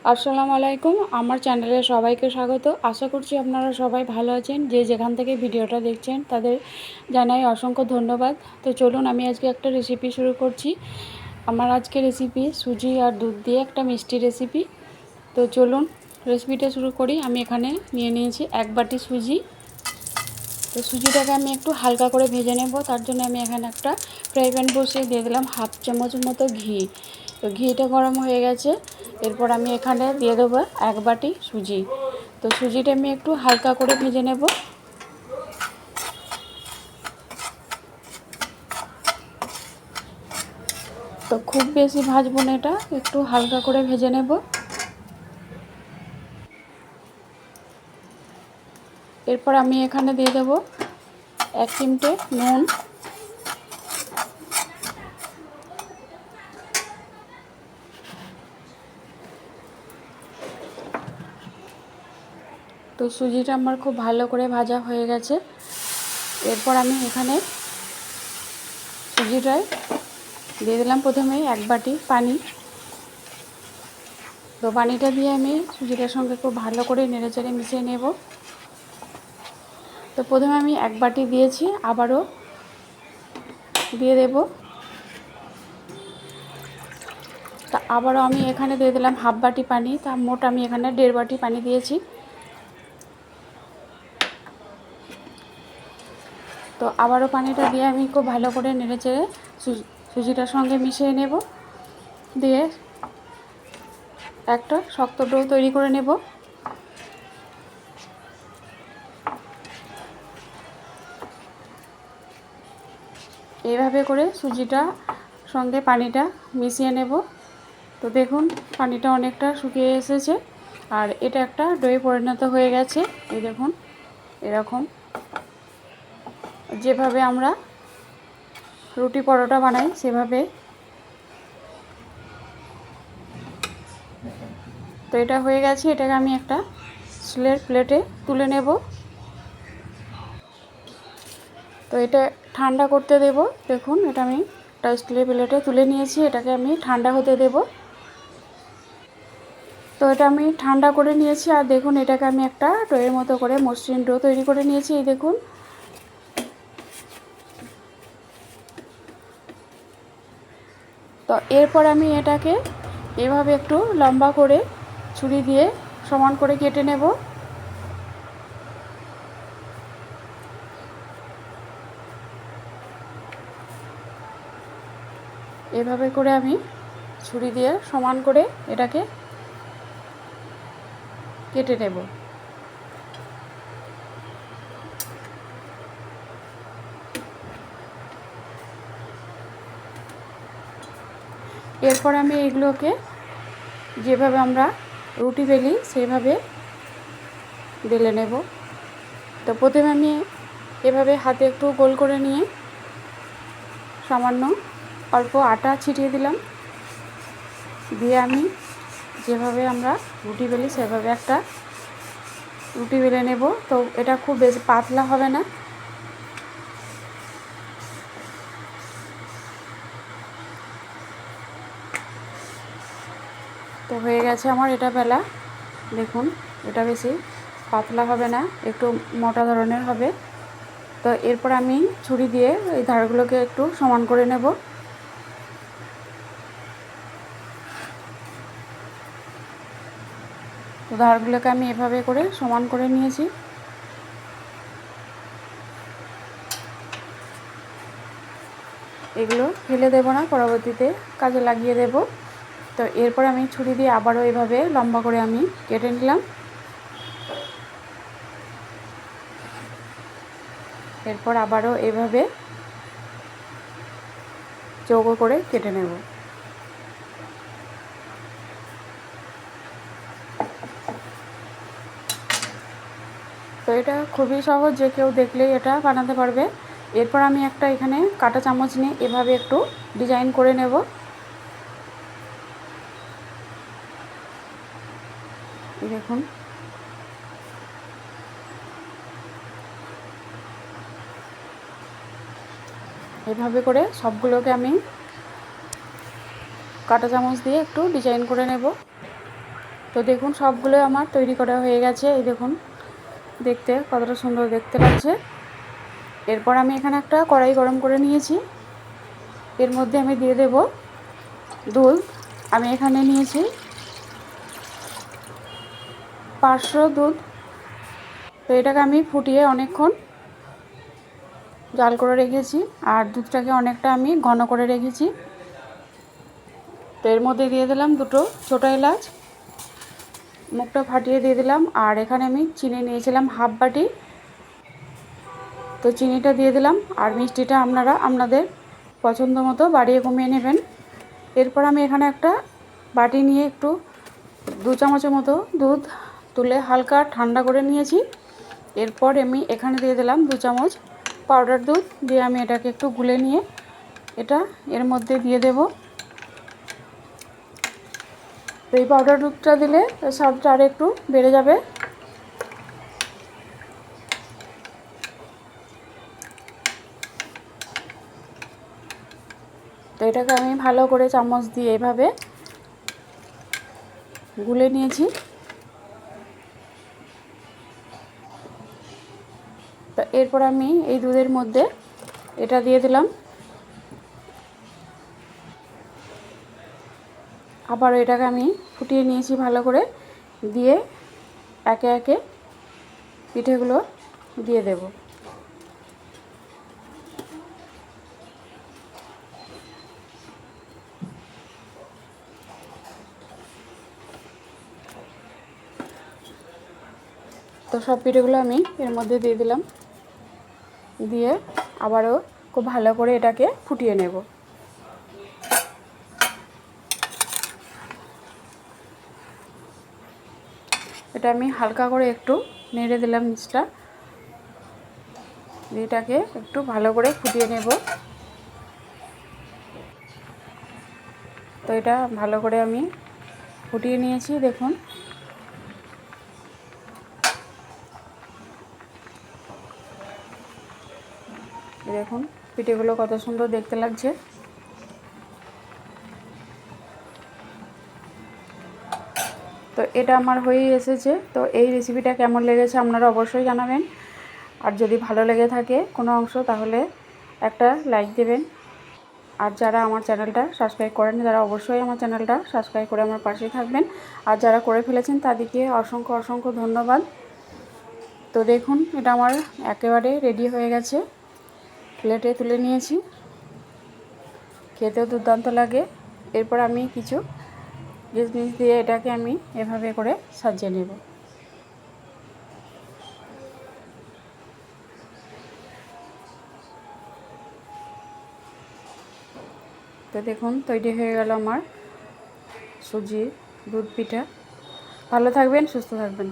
আসসালামু আলাইকুম। আমার চ্যানেলে সবাইকে স্বাগত। আশা করছি আপনারা সবাই ভালো আছেন। যে যেখান থেকে ভিডিওটা দেখছেন তাদের জানাই অসংখ্য ধন্যবাদ। তো চলুন আমি আজকে একটা রেসিপি শুরু করছি। আমার আজকে রেসিপি সুজি আর দুধ দিয়ে একটা মিষ্টি রেসিপি। তো চলুন রেসিপিটা শুরু করি। আমি এখানে নিয়ে নিয়েছি 1 বাটি সুজি। তো সুজিটাকে আমি একটু হালকা করে ভেজে নেব। তার জন্য আমি এখানে একটা ফ্রাই প্যান বসিয়ে দিয়ে দিলাম হাফ চামচের মতো ঘি। তো ঘিটা গরম হয়ে গেছে। এরপর আমি এখানে দিয়ে দেবো 1 বাটি সুজি। তো সুজিটা আমি একটু হালকা করে ভেজে নেব। তো খুব বেশি ভাজবো না, এটা একটু হালকা করে ভেজে নেব। এরপর আমি এখানে দিয়ে দেবো 1 চিমটে নুন। তো সুজিটা আমার খুব ভালো করে ভাজা হয়ে গেছে। এরপর আমি এখানে সুজিটায় দিয়ে দিলাম প্রথমে 1 বাটি পানি। তো পানিটা দিয়ে আমি সুজিটার সঙ্গে খুব ভালো করে নেড়েচেড়ে মিশিয়ে নেব। তো প্রথমে আমি 1 বাটি দিয়েছি, আবারও দিয়ে দেব। তা আবারও আমি এখানে দিয়ে দিলাম হাফ বাটি পানি। তা মোট আমি এখানে 1.5 বাটি পানি দিয়েছি। তো আবারও পানিটা দিয়ে আমি খুব ভালো করে নেড়েচেড়ে সুজিটার সঙ্গে মিশিয়ে নেব। দিয়ে একটা শক্ত ডো তৈরি করে নেব। এইভাবে করে সুজিটা সঙ্গে পানিটা মিশিয়ে নেব। তো দেখুন পানিটা অনেকটা শুকিয়ে এসেছে আর এটা একটা ডোয়ে পরিণত হয়ে গেছে। এই দেখুন এরকম, যেভাবে আমরা রুটি পরোটা বানাই সেভাবে। তো এটা হয়ে গেছে, এটাকে আমি একটা স্টিলের প্লেটে তুলে নেব। তো এটা ঠান্ডা করতে দেব। দেখুন এটা আমি একটা স্টিলের প্লেটে তুলে নিয়েছি, এটাকে আমি ঠান্ডা হতে দেব। তো এটা আমি ঠান্ডা করে নিয়েছি আর দেখুন এটাকে আমি একটা ডোয়ের মতো করে মসৃণ ডো তৈরি করে নিয়েছি। এই দেখুন। তো এরপর আমি এটাকে এভাবে একটু লম্বা করে ছুরি দিয়ে সমান করে কেটে নেব। এভাবে করে আমি ছুরি দিয়ে সমান করে এটাকে কেটে নেব। এরপর আমি এগুলোকে যেভাবে আমরা রুটি বেলি সেইভাবে বেলে নেব। তো প্রথমে আমি এভাবে হাতে একটু গোল করে নিয়ে সামান্য অল্প আটা ছিটিয়ে দিলাম। দিয়ে আমি যেভাবে আমরা রুটি বেলি সেভাবে একটা রুটি বেলে নেব। তো এটা খুব বেশি পাতলা হবে না। তো হয়ে গেছে আমার এটা বেলা। দেখুন এটা বেশি পাতলা হবে না, একটু মোটা ধরনের হবে। তো এরপর আমি ছুরি দিয়ে এই ধারগুলোকে একটু সমান করে নেব। তো ধারগুলোকে আমি এভাবে করে সমান করে নিয়েছি। এগুলো ফেলে দেব না, পরবর্তীতে কাজে লাগিয়ে দেব। তো এরপর আমি ছুরি দিয়ে আবারও এভাবে লম্বা করে আমি কেটে নিলাম। এরপর আবারও এভাবে চৌকো করে কেটে নেব। তো এটা খুবই সহজ, যে কেউ দেখলেই এটা বানাতে পারবে। এরপর আমি একটা এখানে কাঁটা চামচ নিয়ে এভাবে একটু ডিজাইন করে নেব। দেখুন এভাবে করে সবগুলোকে আমি কাঁটা চামচ দিয়ে একটু ডিজাইন করে নেব। তো দেখুন সবগুলো আমার তৈরি করা হয়ে গেছে। এই দেখুন দেখতে কতটা সুন্দর দেখতে লাগছে। এরপর আমি এখানে একটা কড়াই গরম করে নিয়েছি। এর মধ্যে আমি দিয়ে দেব দুধ। আমি এখানে নিয়েছি 500 দুধ। তো এটাকে আমি ফুটিয়ে অনেকক্ষণ জাল করে রেখেছি, আর দুধটাকে অনেকটা আমি ঘন করে রেখেছি। তো এর মধ্যে দিয়ে দিলাম 2টো ছোটো এলাচ, মুখটা ফাটিয়ে দিয়ে দিলাম। আর এখানে আমি চিনি নিয়েছিলাম হাফ বাটি, তো চিনিটা দিয়ে দিলাম। আর মিষ্টিটা আপনারা আপনাদের পছন্দ মতো বাড়িয়ে কমিয়ে নেবেন। এরপর আমি এখানে একটা বাটি নিয়ে একটু 2 চামচের মতো দুধ তুলে হালকা ঠান্ডা করে নিয়েছি। এরপর আমি এখানে দিয়ে দিলাম 2 চামচ পাউডার দুধ, দিয়ে আমি এটাকে একটু গুলে নিয়ে এটা এর মধ্যে দিয়ে দেব। তো এই পাউডার দুধটা দিলে স্বাদটা আর একটু বেড়ে যাবে। তো এটাকে আমি ভালো করে চামচ দিয়ে এভাবে গুলে নিয়েছি। তো এরপর আমি এই দুধের মধ্যে এটা দিয়ে দিলাম। আবার এটাকে আমি ফুটিয়ে নিয়েছি ভালো করে, দিয়ে একে একে পিঠেগুলো দিয়ে দেব। তো সব পিঠেগুলো আমি এর মধ্যে দিয়ে দিলাম, দিয়ে আবারও খুব ভালো করে এটাকে ফুটিয়ে নেব। এটা আমি হালকা করে একটু নেড়ে দিলাম নিচটা, এটাকে একটু ভালো করে ফুটিয়ে নেব। তো এটা ভালো করে আমি ফুটিয়ে নিয়েছি। দেখুন দেখুন পিঠেগুলো কত সুন্দর দেখতে লাগছে। তো এটা আমার হয়েই এসেছে। তো এই রেসিপিটা কেমন লেগেছে আপনারা অবশ্যই জানাবেন। আর যদি ভালো লেগে থাকে কোনো অংশ তাহলে একটা লাইক দেবেন। আর যারা আমার চ্যানেলটা সাবস্ক্রাইব করেননি তারা অবশ্যই আমার চ্যানেলটা সাবস্ক্রাইব করে আমার পাশেই থাকবেন। আর যারা করে ফেলেছেন তাদেরকে অসংখ্য অসংখ্য ধন্যবাদ। তো দেখুন এটা আমার একেবারে রেডি হয়ে গেছে, প্লেটে তুলে নিয়েছি। খেতেও দুর্দান্ত লাগে। এরপর আমি কিছু কিশমিশ দিয়ে এটাকে আমি এভাবে করে সাজিয়ে নেব। তো দেখুন তৈরি হয়ে গেল আমার সুজি দুধ পিঠা। ভালো থাকবেন, সুস্থ থাকবেন।